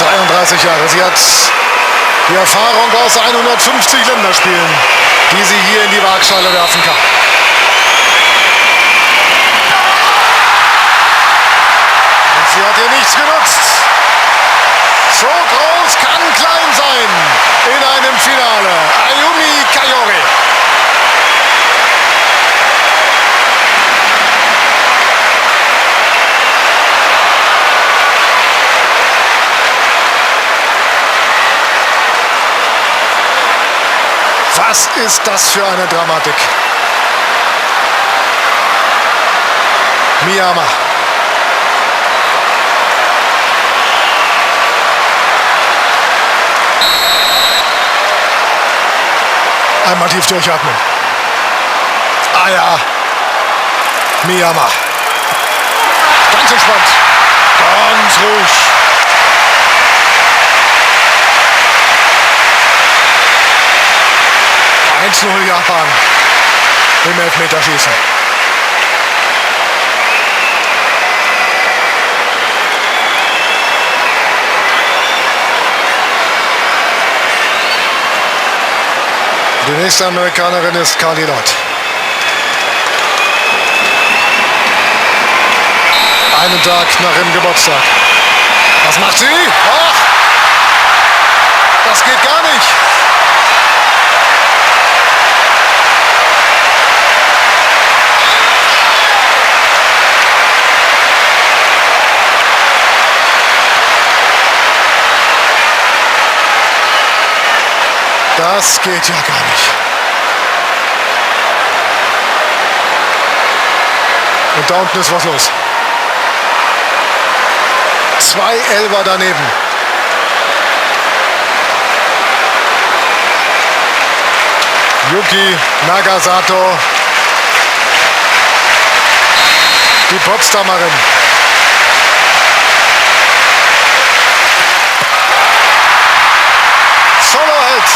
33 Jahre. Sie hat die Erfahrung aus 150 Länderspielen, die sie hier in die Waagschale werfen kann. Und sie hat ihr nichts genutzt. So groß kann klein sein in einem Finale. Ayumi Kayori. Was ist das für eine Dramatik? Miyama. Einmal tief durchatmen. Ah ja. Miyama. Ganz entspannt. Ganz ruhig. Japan im Elfmeterschießen. Die nächste Amerikanerin ist Carly Lloyd. Einen Tag nach ihrem Geburtstag. Was macht sie? Ach, das geht gar nicht. Das geht ja gar nicht. Und da unten ist was los. 2 Elfer daneben. Yuki Nagasato, die Potsdamerin. Solo hält.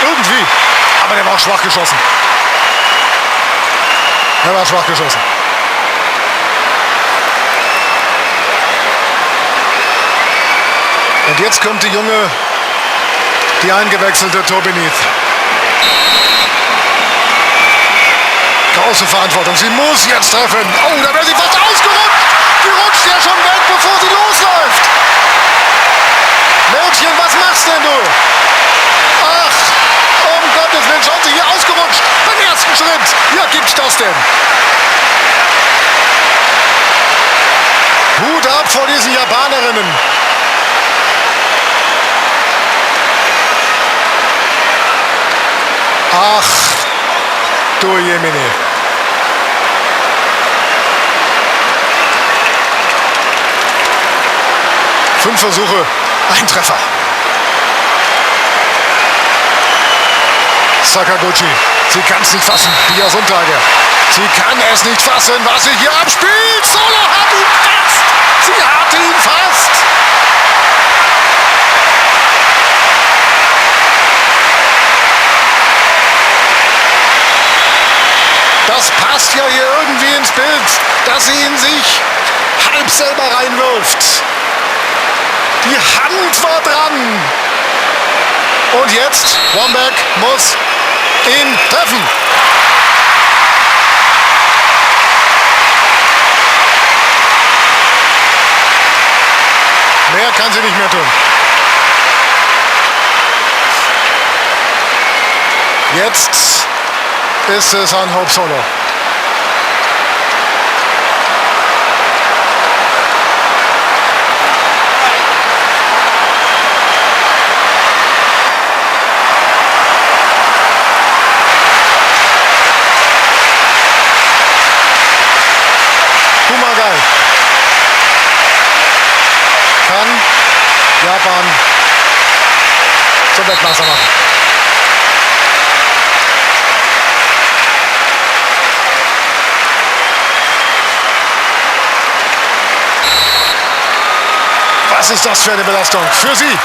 Irgendwie. Aber der war auch schwach geschossen. Er war schwach geschossen. Und jetzt kommt die junge, die eingewechselte Toby Neath. Große Verantwortung. Sie muss jetzt treffen. Oh, da wäre sie fast ausgerutscht. Die rutscht ja schon weg, bevor sie losläuft. Mädchen, was machst denn du? Ach, um Gottes Willen, schaut sie hier ausgerutscht. Beim ersten Schritt. Ja, gibt's das denn? Hut ab vor diesen Japanerinnen. Ach, du Jemine. Fünf Versuche, ein Treffer. Sakaguchi, sie kann es nicht fassen, die Yasuntage. Sie kann es nicht fassen, was sich hier abspielt. Solo hat ihn fast. Sie hat ihn fast. Das passt ja hier irgendwie ins Bild, dass sie in sich halb selber reinwirft. Die Hand war dran. Und jetzt, Wombeck muss ihn treffen. Mehr kann sie nicht mehr tun. Jetzt ist es an Hope Solo. Kumagai kann Japan zum Weltmeister machen. Was ist das für eine Belastung für sie?